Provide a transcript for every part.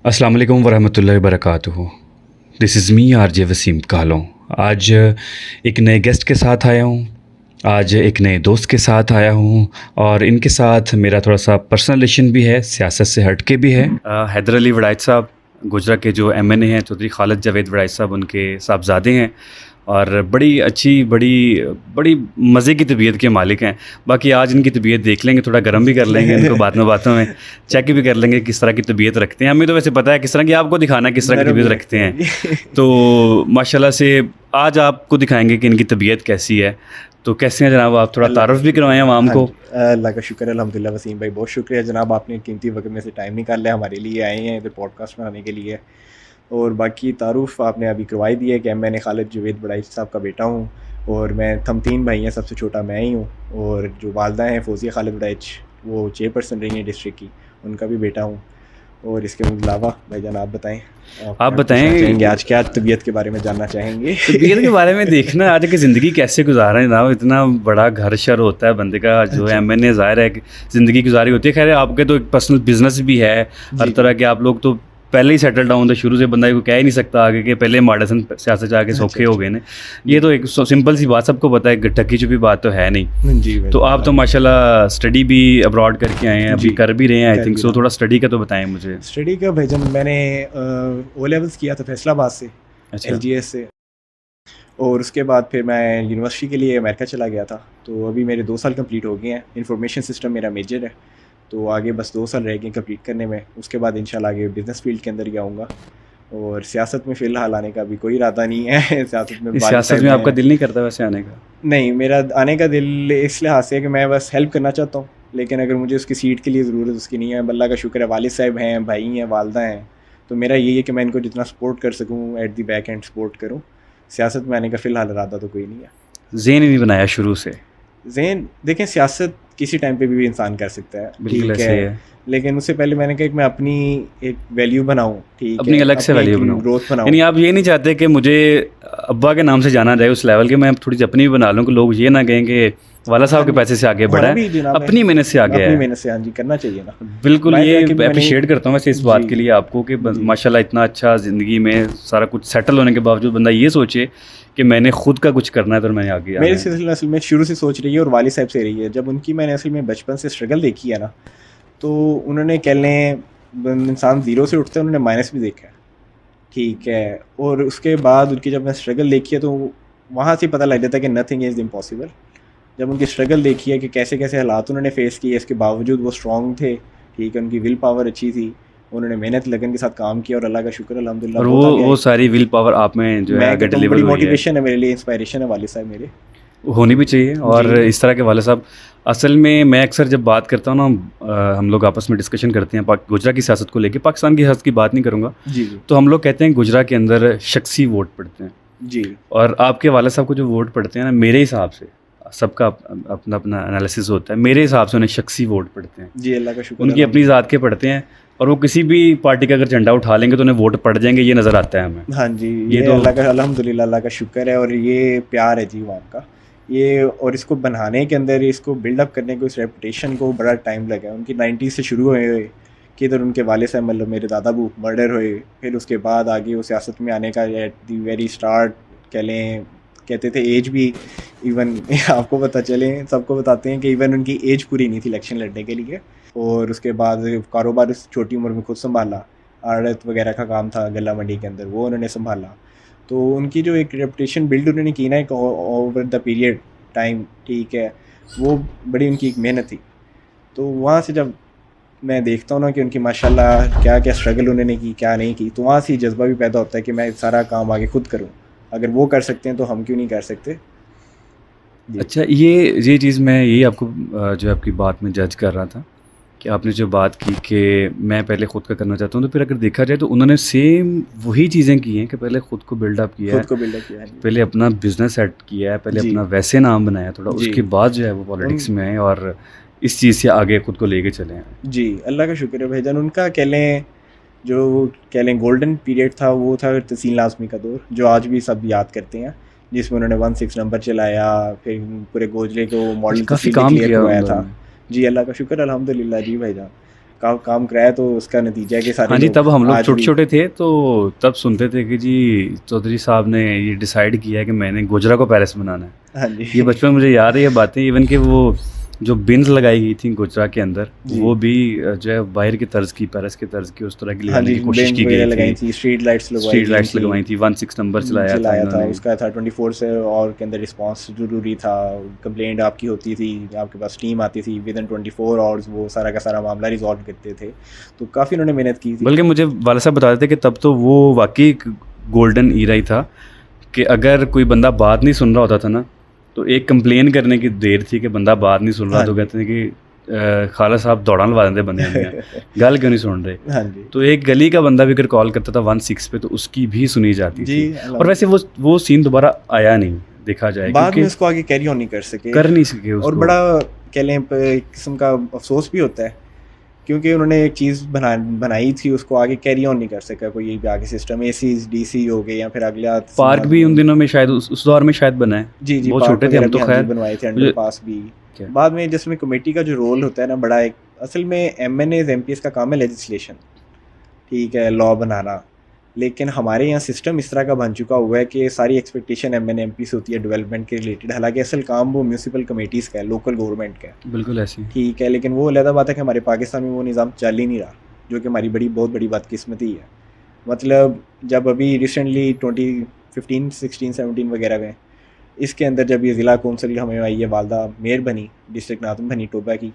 अस्सलाम वालेकुम वरहमतुल्लाहि वबरकातुहू। This is me RJ Waseem कालों। आज एक नए गेस्ट के साथ आया हूँ। आज एक नए दोस्त के साथ आया हूँ और इनके साथ मेरा थोड़ा सा पर्सनल रिलेशन भी है, सियासत से हट के भी है। हैदर अली वड़ाइच साहब गुजरा के जो एमएनए हैं, चौधरी खालिद जावेद वड़ाइच साहब उनके साहबजादे हैं और बड़ी अच्छी बड़ी बड़ी मज़े की तबीयत के मालिक हैं। बाकी आज इनकी तबीयत देख लेंगे, थोड़ा गर्म भी कर लेंगे इनको बातों में चेक भी कर लेंगे किस तरह की तबीयत रखते हैं। हमें तो वैसे पता है किस तरह की, आपको दिखाना है किस तरह की तबीयत रखते हैं। तो माशाल्लाह से आज आपको दिखाएंगे कि इनकी तबीयत कैसी है। तो कैसे हैं जनाब, आप थोड़ा तारुफ भी करवाएं आवाम को। अल्लाह का शुक्र है, अल्हम्दुलिल्लाह वसीम भाई, बहुत शुक्रिया जनाब, आपने कीमती वक्त में से टाइम निकाल लिया, हमारे लिए आए हैं इधर पॉडकास्ट बनाने के लिए। और बाकी तारुफ आपने अभी करवाई दी है कि मैंने खालिद जावेद वड़ाइच साहब का बेटा हूँ और हम 3 भाई हैं, सबसे छोटा मैं ही हूँ। और जो वालदा हैं फौजिया खालिद वड़ाइच, वो चेयरपर्सन रही हैं डिस्ट्रिक्ट की, उनका भी बेटा हूँ। और इसके अलावा भाईजान आप बताएं, आप बताएं आज क्या तबीयत के बारे में जानना चाहेंगे? तबीयत के बारे में देखना आज की ज़िंदगी कैसे गुजारा है जनाब। इतना बड़ा घर शर होता है बंदे का, जो है एमएनए ज़ाहिर है कि ज़िंदगी गुजारी होती है। खैर आपके तो एक पर्सनल बिजनेस भी है, हर तरह के आप लोग तो पहले ही सेटल डाउन थे शुरू से, बंदा को कह ही नहीं सकता आगे के पहले मॉडर्न सियासत जाके सौखे हो गए ने। ये तो एक सिंपल सी बात, सबको पता है, ढकी छुपी बात तो है नहीं जी। तो आप तो माशाल्लाह स्टडी भी अब्रॉड करके आए हैं, अभी कर भी रहे हैं आई थिंक सो। थोड़ा स्टडी का तो बताएं मुझे। स्टडी का भाईजान मैंने ओ लेवल्स किया था फैसलाबाद से, एलजीएस से, और उसके बाद फिर मैं यूनिवर्सिटी के लिए अमेरिका चला गया था। तो अभी मेरे 2 साल कंप्लीट हो गए हैं। इंफॉर्मेशन सिस्टम मेरा मेजर है, तो आगे बस 2 साल रह गए कंप्लीट करने में। उसके बाद इंशाल्लाह आगे बिज़नेस फील्ड के अंदर ही आऊँगा। और सियासत में फ़िलहाल आने का भी कोई इरादा नहीं है। सियासत में आपका दिल नहीं करता वैसे आने का? नहीं, मेरा आने का दिल इस लिहाज से है कि मैं बस हेल्प करना चाहता हूँ, लेकिन अगर मुझे उसकी सीट के लिए ज़रूरत उसकी नहीं है। अल्लाह का शुक्र है, वालिद साहब हैं, भाई हैं, वालदा हैं, तो मेरा यही है कि मैं इनको जितना सपोर्ट कर सकूँ at the back and support करूँ। सियासत में आने का फ़िलहाल इरादा तो कोई नहीं है। ज़हन ही नहीं बनाया शुरू से? ज़हन देखें, सियासत किसी टाइम पे भी इंसान कर सकता है, बिल्कुल ऐसे है। लेकिन उससे पहले मैंने कहा कि मैं अपनी एक वैल्यू बनाऊँ, ठीक है, अपनी अलग से वैल्यू बनाऊँ, ग्रोथ बनाऊँ। यानी आप ये नहीं चाहते कि मुझे अब्बा के नाम से जाना जाए उस लेवल के, मैं थोड़ी सी अपनी भी बना लूँ कि लोग ये ना कहें कि वाला साहब के पैसे से आगे बढ़ा है, अपनी मेहनत से आगे है। अपनी मेहनत से, हाँ जी, करना चाहिए ना। बिल्कुल, ये अप्रिशिएट करता हूँ वैसे इस बात के लिए आपको कि माशाल्लाह इतना अच्छा ज़िंदगी में सारा कुछ सेटल होने के बावजूद बंदा ये सोचे कि मैंने खुद का कुछ करना है तो मैंने आगे। मेरे सिलसिले असल में शुरू से सोच रही है और वालिद साहब से रही है। जब उनकी मैंने असल में बचपन से स्ट्रगल देखी है ना, तो उन्होंने कह लें इंसान ज़ीरो से उठता है, उन्होंने माइनस भी देखा है, ठीक है। और उसके बाद उनकी जब मैं स्ट्रगल देखी है तो वहाँ से पता लग जाता है कि नथिंग इज़ इम्पॉसिबल। जब उनकी स्ट्रगल देखी है कि कैसे कैसे हालात उन्होंने फेस किए, इसके बावजूद वो स्ट्रॉन्ग थे, ठीक है, उनकी विल पावर अच्छी थी, उन्होंने मेहनत लगन के साथ काम किया और अल्लाह का शुक्र अल्हम्दुलिल्लाह। और वो सारी विल पावर आप में जो है आगे डिलीवर हुई है। मोटिवेशन है मेरे लिए, इंस्पायरेशन है वालिद साहब मेरे, होनी भी चाहिए। और इस तरह के वालिद साहब असल में, मैं अक्सर जब बात करता हूँ ना, हम लोग आपस में डिस्कशन करते हैं गुजरा की सियासत को लेके, पाकिस्तान की सियासत की बात नहीं करूँगा जी, तो हम लोग कहते हैं गुजरा के अंदर शख्सी वोट पड़ते हैं जी। और आपके वालिद साहब को जो वोट पड़ते हैं ना, मेरे हिसाब से सबका अपना अपना एनालिसिस होता है, मेरे हिसाब से उन्हें शख्सी वोट पड़ते हैं जी, अल्लाह का शुक्र, उनकी अपनी ज़ात के पड़ते हैं। और वो किसी भी पार्टी का अगर झंडा उठा लेंगे तो उन्हें वोट पड़ जाएंगे, ये नज़र आता है हमें। हाँ जी, ये तो अल्लाह का अल्हम्दुलिल्लाह अल्लाह का शुक्र है और ये प्यार है जी वहाँ का ये। और इसको बनाने के अंदर, इसको बिल्डअप करने को, इस रेपुटेशन को बड़ा टाइम लगा है। उनकी 90 से शुरू हुए कि इधर उनके वालिद साहब मतलब मेरे दादा बू मर्डर हुए, फिर उसके बाद आगे वो सियासत में आने का एट दी वेरी स्टार्ट कह लें, कहते थे एज भी इवन आपको पता चले, सबको बताते हैं कि इवन उनकी एज पूरी नहीं थी इलेक्शन लड़ने के लिए। और उसके बाद कारोबार उस छोटी उम्र में खुद संभाला, आड़त वगैरह का काम था गला मंडी के अंदर, वो उन्होंने संभाला। तो उनकी जो एक रेपुटेशन बिल्ड उन्होंने की ना एक ओवर द पीरियड टाइम, ठीक है, वो बड़ी उनकी एक मेहनत थी। तो वहाँ से जब मैं देखता हूँ ना कि उनकी माशाल्लाह क्या क्या स्ट्रगल उन्होंने की, क्या नहीं की, तो वहाँ से जज्बा भी पैदा होता है कि मैं सारा काम आगे खुद करूँ। अगर वो कर सकते हैं तो हम क्यों नहीं कर सकते। अच्छा, ये चीज़ मैं यही आपको जो आपकी बात में जज कर रहा था कि आपने जो बात की कि मैं पहले ख़ुद का करना चाहता हूँ, तो फिर अगर देखा जाए तो उन्होंने सेम वही चीज़ें की हैं कि पहले ख़ुद को बिल्डअप किया है, पहले अपना बिज़नेस सेट किया है, पहले अपना वैसे नाम बनाया थोड़ा, उसके बाद जो है वो पॉलिटिक्स में आए और इस चीज़ से आगे खुद को लेके चले हैं। जी, अल्लाह का शुक्र है भाईजान। उनका कह लें जो कह लें गोल्डन पीरियड था, वो था तहसीन लाज़मी का दौर, जो आज भी सब याद करते हैं, जिसमें उन्होंने 16 नंबर चलाया, फिर पूरे गोजले को मॉडल काफ़ी काम किया करवाया था। जी, अल्लाह का शुक्र अल्हम्दुलिल्लाह जी भाईजान, काम कराया तो उसका नतीजा है कि सारे हाँ जी, लोग तब हम लोग आज छोटे भी छोटे थे तो तब सुनते थे कि जी चौधरी साहब ने ये डिसाइड किया है कि मैंने गोजरा को पेरिस बनाना है। हाँ ये जी बचपन में मुझे याद है ये बातें, इवन कि वो जो बिन्स लगाई गई थी गोजरा के अंदर जी वो भी जो है बाहर की तर्ज की, पेरिस की तर्ज की, उस तरह की हाँ लगाने जी, की कोशिश बेंच की गई वगैरह लगाई थी। थी, स्ट्रीट लाइट्स लगवाई स्ट्रीट गई लाइट्स थी, लगवाई थी, 16 नंबर चलाया था चलाया था, इन्होंने। उसका था 24 से और के अंदर रिस्पांस ज़रूरी था, कंप्लेंट आपकी होती थी, आपके पास टीम आती थी, विद इन 24 आवर्स वो सारा का सारा मामला रिजॉल्व करते थे। तो काफ़ी उन्होंने मेहनत की थी। बल्कि मुझे वाला साहब बता रहे थे कि तब तो वो वाकई गोल्डन ईरा ही था कि अगर कोई बंदा बात नहीं सुन रहा होता था ना तो एक कंप्लेन करने की देर थी कि बंदा बात नहीं सुन रहा हाँ तो जी कहते हैं कि खाला साहब दौड़ा लगा देते बंदे दियां, गल क्यों नहीं सुन रहे। हाँ जी तो एक गली का बंदा भी अगर कॉल करता था 16 पे तो उसकी भी सुनी जाती जी, थी। और अल्हम्दुलिल्लाह। वैसे वो सीन दोबारा आया नहीं, देखा जाए, बाद में क्योंकि उसको आगे कैरी ऑन नहीं कर सके कर नहीं सके और उसको। बड़ा कह लें एक किस्म का अफसोस भी होता है, क्योंकि उन्होंने एक चीज़ बनाई थी, उसको आगे कैरी ऑन नहीं कर सका कोई भी आगे सिस्टम, एसीज डीसी हो गए या फिर अगला पार्क भी उन दिनों में शायद उस दौर में शायद बना है। जी जी, बहुत पार्क छोटे थे वगैरह हम भी तो, हाँ जी खैर बनवाए थे, मुझे अंडरपास भी। क्या बाद में जिसमें कमेटी का जो रोल होता है ना, बड़ा एक असल में एमएनएज एमपीएस का काम है लेजिस्लेशन, ठीक है, लॉ बनाना। लेकिन हमारे यहाँ सिस्टम इस तरह का बन चुका हुआ है कि सारी expectation M N M P से होती है डेवलपमेंट के रिलेटेड, हालांकि असल काम वो म्यूनसिपल कमेटीज़ का है, लोकल गवर्नमेंट का है, बिल्कुल ऐसे। ठीक है। लेकिन वो अलग बात है कि हमारे पाकिस्तान में वो निज़ाम चल ही नहीं रहा, जो कि हमारी बहुत बड़ी बदकिस्मती है। मतलब जब अभी रिसेंटली 2015 16 17 वगैरह में इसके अंदर जब ये ज़िला कौंसिल हमें आई है, वालदा मेयर बनी, डिस्ट्रिक्ट नाज़म बनी टोबा की,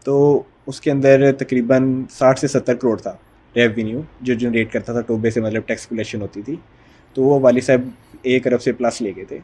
तो उसके अंदर तकरीबन 60 से 70 करोड़ था रेवेन्यू जो जनरेट करता था टोबे से, मतलब टैक्स कलेक्शन होती थी। तो वो वाली साहब 1 अरब से प्लस ले गए थे,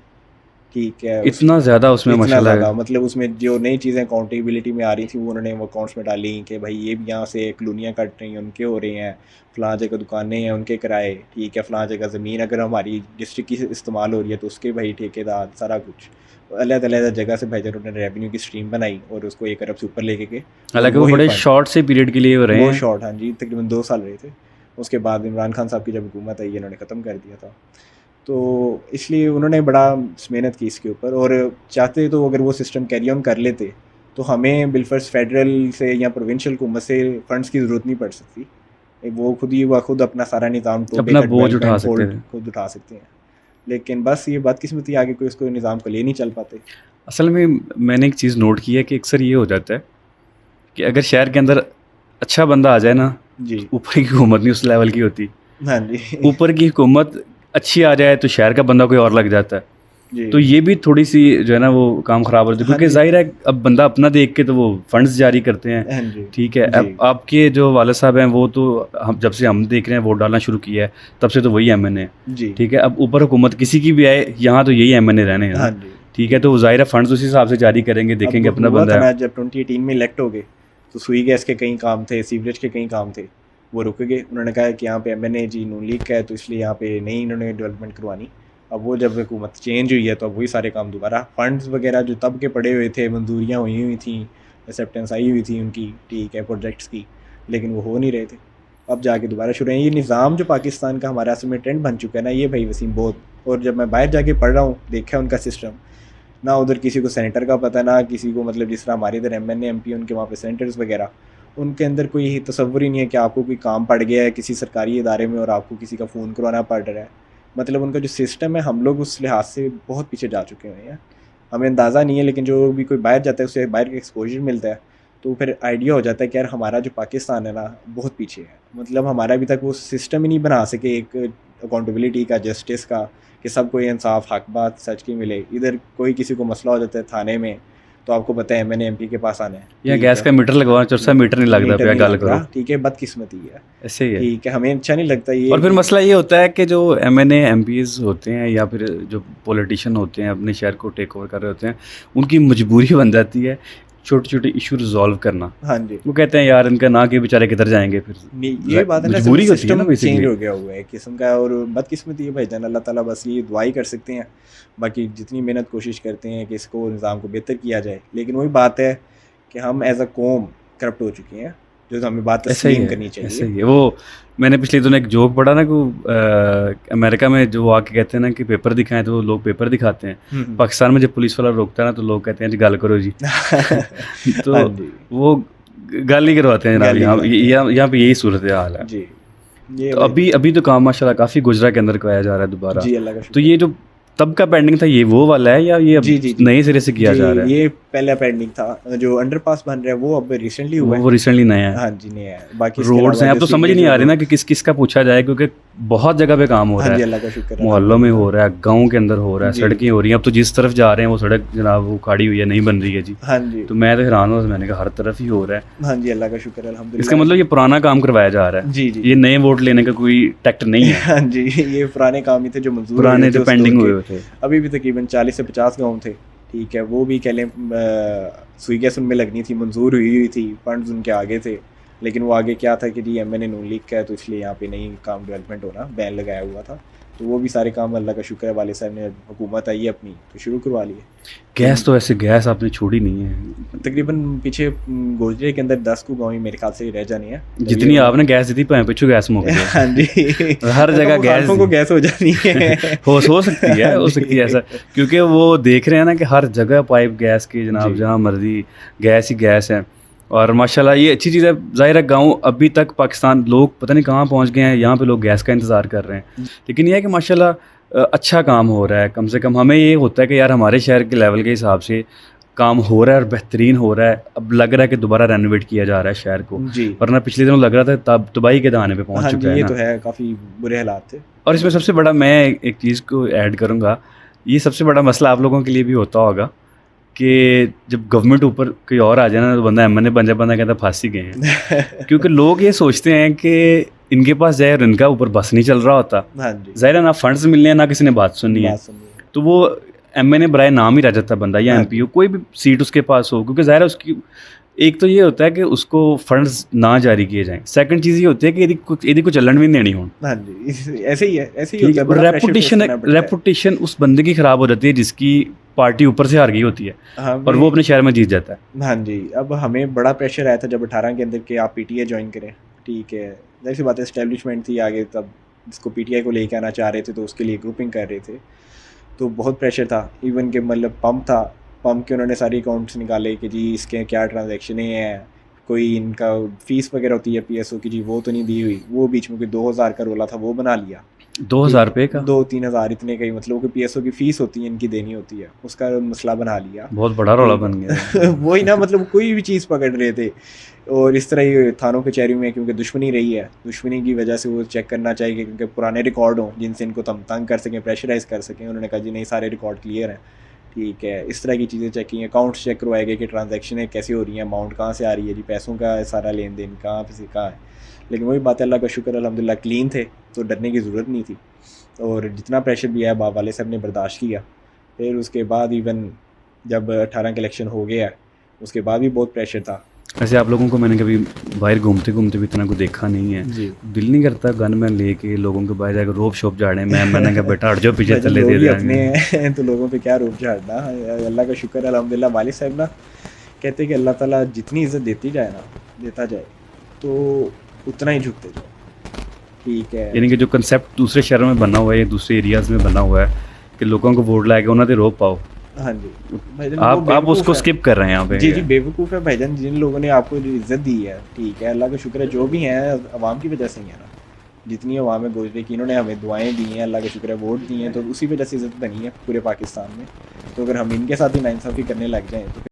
ठीक है। इतना ज़्यादा उसमें इतना माशाल्लाह ज़्यादा, मतलब उसमें जो नई चीज़ें अकाउंटेबिलिटी में आ रही थी वो उन्होंने वो अकाउंट्स में डाली कि भाई ये भी यहाँ से कॉलोनियाँ कट रही हैं, उनके हो रहे हैं, फ़लाँ जगह दुकानें हैं उनके किराए, ठीक है, फ़लाँ जगह ज़मीन अगर हमारी डिस्ट्रिक्ट की इस्तेमाल हो रही है तो उसके भाई ठेकेदार, सारा कुछ अलग अलग जगह से भाई उन्होंने रेवेन्यू की स्ट्रीम बनाई और उसको 1 अरब से ऊपर लेके गए। हालांकि वो वही बड़े फंड शॉर्ट से पीरियड के लिए हो रहे बहुत हैं। शॉर्ट, हाँ जी, तकरीबन 2 साल रहे थे। उसके बाद इमरान खान साहब की जब हुकूमत आई इन्होंने ख़त्म कर दिया था। तो इसलिए उन्होंने बड़ा मेहनत की इसके ऊपर, और चाहते तो अगर वो सिस्टम कैरी ऑन कर लेते तो हमें बिलफर्स फेडरल से या प्रोविंशियल हुकूमत से फंड्स की ज़रूरत नहीं पड़ सकती। वो खुद अपना सारा निज़ाम टोबे अपना का बोझ उठा डेवलपमेंट सकते होल्ड थे। खुद उठा सकते हैं। लेकिन बस ये बदकिस्मती आगे कोई उसको निज़ाम को ले नहीं चल पाते। असल में मैंने एक चीज़ नोट की है कि अक्सर ये हो जाता है कि अगर शहर के अंदर अच्छा बंदा आ जाए ना जी तो ऊपर की हुकूमत नहीं उस लेवल की होती। हाँ जी ऊपर की हुकूमत अच्छी आ जाए तो शहर का बंदा कोई और लग जाता है। जी तो ये भी थोड़ी सी जो है ना वो काम ख़राब हो जाता है, हाँ क्योंकि जी जाहिर है अब बंदा अपना देख के तो वो फंड्स जारी करते हैं। हाँ जी ठीक है, जी अब आपके जो वाले साहब हैं वो तो हम जब से हम देख रहे हैं वोट डालना शुरू किया है तब से तो वही एमएनए है। जी ठीक है, अब ऊपर हुकूमत किसी की भी आए यहाँ तो यही एमएनए रहने हैं हाँ ना। जी ठीक है, तो ज़ाहिर है फंड्स उसी हिसाब से जारी करेंगे, देखेंगे अब अपना हुआ बंदा था है। ना जब 2018 में इलेक्ट हो गए तो सुई गैस के कई काम थे, सीवरेज के कई काम थे, वो रुक गए। उन्होंने कहा कि यहाँ पे एमएनए जी नून लीग का है तो इसलिए यहाँ पे नहीं इन्होंने डेवलपमेंट करवानी। अब वो जब हुकूमत चेंज हुई है तो अब वही सारे काम दोबारा, फंड्स वगैरह जो तब के पड़े हुए थे, मंजूरियाँ हुई थी, एक्सेप्टेंस आई हुई थी उनकी, ठीक है, प्रोजेक्ट्स की, लेकिन वो हो नहीं रहे थे। अब जाके दोबारा शुरू है। ये निज़ाम जो पाकिस्तान का हमारे असल में ट्रेंड बन चुका है ना, ये भाई वसीम बहुत, और जब मैं बाहर जाके पढ़ रहा हूँ देखा उनका सिस्टम, ना उधर किसी को सेनेटर का पता, ना किसी को, मतलब जिस तरह हमारे इधर एमएनए एमपी उनके वहाँ पे सेनेटर्स वगैरह, उनके अंदर कोई तसव्वुर ही नहीं है कि आपको कोई काम पड़ गया है किसी सरकारी इदारे में और आपको किसी का फ़ोन करवाना पड़ रहा है। मतलब उनका जो सिस्टम है, हम लोग उस लिहाज से बहुत पीछे जा चुके हुए हैं। हमें अंदाज़ा नहीं है, लेकिन जो भी कोई बाहर जाता है उसे बाहर का एक्सपोजर मिलता है तो फिर आइडिया हो जाता है कि यार हमारा जो पाकिस्तान है ना बहुत पीछे है। मतलब हमारा अभी तक वो सिस्टम ही नहीं बना सके एक अकाउंटेबिलिटी का, जस्टिस का, कि सबको ये इंसाफ हक बात सच की मिले। इधर कोई किसी को मसला हो जाता है थाने में तो आपको पता है एमएनए एमपी के पास आना है, या ठीक गैस है, का मीटर लगवाना, चरसा मीटर नहीं लगता मीटर पे नहीं गल लग करो, रहा, ठीक है, बदकिस्मती है, ऐसे ही है। ठीक है, हमें अच्छा नहीं लगता ये। और फिर मसला ये होता है कि जो एमएनए एमपीज होते हैं या फिर जो पॉलिटिशियन होते हैं अपने शहर को टेक ओवर कर रहे होते हैं, उनकी मजबूरी बन जाती है छोटे छोटे इशू रिजॉल्व करना। हाँ जी, वो कहते हैं यार इनका ना के बेचारे किधर जाएंगे, फिर ये बात है ना, मजबूरी होती है सिस्टम ना चेंज बेसिकली। हो गया हुआ है किस्म का, और बदकिस्मती है भाईजान। अल्लाह ताला बस ये दुआ ही कर सकते हैं, बाकी जितनी मेहनत कोशिश करते हैं कि इसको निज़ाम को बेहतर किया जाए, लेकिन वही बात है कि हम एज अ कौम करप्ट हो चुके हैं, जो हमें बात ऐसा ही तस्लीम है, करनी ऐसा चाहिए। ही है। वो मैंने पिछले दिनों एक जोक पढ़ा ना कि अमेरिका में जो आके कहते हैं ना कि पेपर दिखाएं तो लोग पेपर दिखाते हैं, पाकिस्तान में जब पुलिस वाला रोकता है ना तो लोग कहते हैं जी गल करो जी। तो हाँ जी वो गाली करवाते हैं जनाब, गाली यहाँ करवाते हैं। यहाँ पे यही सूरत हाल है। जी ये तो अभी अभी तो काम माशाल्लाह काफ़ी गुजरा के अंदर कराया जा रहा है दोबारा। जी अल्लाह का तो शुक्र। ये जो तब का पेंडिंग था ये वो वाला है या ये अब जी जी जी नए सिरे से किया जी जा रहा है? ये पहला पेंडिंग था, जो अंडरपास बन रहा है वो अब रिसेंटली हुआ है। वो रिसेंटली नया है। हाँ जी नया है, बाकी इसके रोड्स अलावा हैं, अब तो जैसे समझ ये नहीं आ जो रही ना कि किस किस का पूछा जाए, क्योंकि बहुत जगह पे काम हो हाँ रहा जी है, अल्लाह का शुक्र है मोहल्लों में हो रहा है, गाँव के अंदर हो रहा है, जी। सड़कें हो रही हैं। अब तो जिस तरफ जा रहे हैं वो सड़क जनाब वो खाड़ी हुई है, नहीं बन रही है जी। हाँ जी तो मैं तो हैरान हूँ, मैंने कहा हर तरफ ही हो रहा है। हाँ जी अल्लाह का शुक्र है अल्हम्दुलिल्लाह। इसका मतलब ये पुराना काम करवाया जा रहा है, जी जी ये नए वोट लेने का कोई टैक्ट नहीं है। हाँ जी ये पुराने काम ही थे जो मंजूर हुए पुराने थे जो उस पेंडिंग दौर हुए के। थे। अभी भी तकरीबन 40 से 50 गाँव थे, ठीक है, वो भी कह लें सुई गैस उनमें लगनी थी, मंजूर हुई थी, फंड्स उनके आगे थे, लेकिन वो आगे क्या था कि जी एमएनए नून लीग का है तो इसलिए यहाँ पे नहीं काम डेवलपमेंट होना, बैन लगाया हुआ था। तो वो भी सारे काम अल्लाह का शुक्र है वाले साहब ने, हुकूमत आई है अपनी तो शुरू करवा लिए। गैस तो ऐसे गैस आपने छोड़ी नहीं है, तकरीबन पीछे गोजरे के अंदर 10 को गाँव ही मेरे ख्याल से रह जानी है। जितनी आपने गैस दी थी पिछू गैस मुक गई। हाँ जी हर जगह गैस मुखालफों को गैस हो जानी है। हो सकती है, हो सकती है ऐसा, क्योंकि वो देख रहे हैं ना कि हर जगह पाइप गैस की जनाब, जी। जहाँ मर्जी गैस ही गैस है। और माशाल्लाह ये अच्छी चीज़ है। ज़ाहिर है गाँव अभी तक पाकिस्तान लोग पता नहीं कहाँ पहुँच गए हैं, यहाँ पे लोग गैस का इंतज़ार कर रहे हैं। लेकिन यह है कि माशाल्लाह अच्छा काम हो रहा है, कम से कम हमें ये होता है कि यार हमारे शहर के लेवल के हिसाब से काम हो रहा है और बेहतरीन हो रहा है। अब लग रहा है कि दोबारा रेनोवेट किया जा रहा है शहर को, जी वरना पिछले दिनों लग रहा था तब तबाही के दाने पे पहुंच हाँ चुका जी है ये ना। तो है, काफ़ी बुरे हालात थे। और इसमें सबसे बड़ा मैं एक चीज़ को ऐड करूंगा, ये सबसे बड़ा मसला आप लोगों के लिए भी होता होगा कि जब गवर्नमेंट ऊपर कोई और आ जाए ना तो बंदा एमएनए बन जाए, बंदा कहता फंस ही गए हैं। क्योंकि लोग ये सोचते हैं कि इनके पास जाए और इनका ऊपर बस नहीं चल रहा होता। हाँ जी ज़ाहिर है ना फंड्स मिलने हैं ना किसी ने बात सुननी है, बात सुनिए। तो वो एमएनए बराए नाम ही रह जाता है बंदा, या हाँ एमपी हो, कोई भी सीट उसके पास हो, क्योंकि ज़ाहिर है उसकी एक तो ये होता है कि उसको फंड्स ना जारी किए जाएं। सेकंड चीज़ ये होती है कि यदि कुछ चलन भी नहीं देनी हो, हाँ जी ऐसे ही है, ऐसे ही ठीक होता है, है, बड़ा pressure face करना पड़ता है। रेपुटेशन उस बंदे की ख़राब हो जाती है जिसकी पार्टी ऊपर से हार गई होती है और वो अपने शहर में जीत जाता है। हाँ जी अब हमें बड़ा प्रेशर आया था जब 18 के अंदर कि आप पीटीआई ज्वाइन करें, ठीक है, जाहिर सी बात है एस्टेब्लिशमेंट थी आगे, तब जिसको पीटीआई को लेकर आना चाह रहे थे तो उसके लिए ग्रुपिंग कर रहे थे, तो बहुत प्रेशर था। इवन के मतलब पंप था, पंप के उन्होंने सारे अकाउंट्स निकाले कि जी इसके क्या ट्रांजैक्शनें हैं, कोई इनका फ़ीस वगैरह होती है पीएसओ की जी वो तो नहीं दी हुई, वो बीच में कोई 2000 का रोला था वो बना लिया, 2000 रुपये का 2-3 हज़ार इतने का ही, मतलब कि पीएसओ की फ़ीस होती है इनकी देनी होती है, उसका मसला बना लिया। बहुत बड़ा रौला बन गया। वही ना, मतलब कोई भी चीज़ पकड़ रहे थे और इस तरह ही थानों कचहरी में, क्योंकि दुश्मनी रही है, दुश्मनी की वजह से वो चेक करना चाहिए क्योंकि पुराने रिकॉर्ड हों जिनसे इनको हम तंग कर सकें, प्रेशराइज कर सकें। उन्होंने कहा जी नहीं सारे रिकॉर्ड क्लियर हैं, ठीक है, इस तरह की चीज़ें चेक की, अकाउंट्स चेक करवाए गए कि ट्रांजैक्शनें कैसे हो रही हैं, अमाउंट कहाँ से आ रही है जी, पैसों का सारा लेन देन कहाँ से कहाँ है। लेकिन वही बात है, अल्लाह का शुक्र अल्हम्दुलिल्लाह क्लीन थे तो डरने की ज़रूरत नहीं थी, और जितना प्रेशर भी आया बाप वाले साहब ने बर्दाश्त किया। फिर उसके बाद इवन जब 18 का इलेक्शन हो गया उसके बाद भी बहुत प्रेशर था। ऐसे आप लोगों को मैंने कभी बाहर घूमते घूमते भी इतना को देखा नहीं है, जी दिल नहीं करता गन मैन लेके लोगों के बाहर जाकर रोब शोप झाड़े। मैंने कहा बेटा हट जाओ पीछे भाई चले लोग दे ही दे अपने हैं तो लोगों पे क्या रूप झाड़ना। अल्लाह का शुक्र अल्हम्दुलिल्लाह, वालिद साहब ना कहते कि अल्लाह ताला जितनी इज़्ज़त देती जाए ना, देता जाए तो उतना ही झुकते जाए, ठीक है। यानी कि जो कंसेप्ट दूसरे शहरों में बना हुआ है, दूसरे एरियाज में बना हुआ है कि लोगों को वोट लाके उन्होंने रोब पाओ, हाँ जी भाईजान, वो आप बेवकूफ़ उसको है। स्किप कर रहे हैं यहाँ पे। जी जी बेवकूफ़ है भाईजान, जिन लोगों ने आपको इज़्ज़त दी है, ठीक है, अल्लाह का शुक्र है, जो भी हैं अवाम की वजह से ही है ना, जितनी अवाम है गोजरे की, इन्होंने हमें दुआएं दी हैं, अल्लाह का शुक्र है, वोट दिए हैं, तो उसी वजह से इज़्ज़त बनी है पूरे पाकिस्तान में। तो अगर हम इनके साथ ही नाइंसाफ़ी करने लग जाएँ तो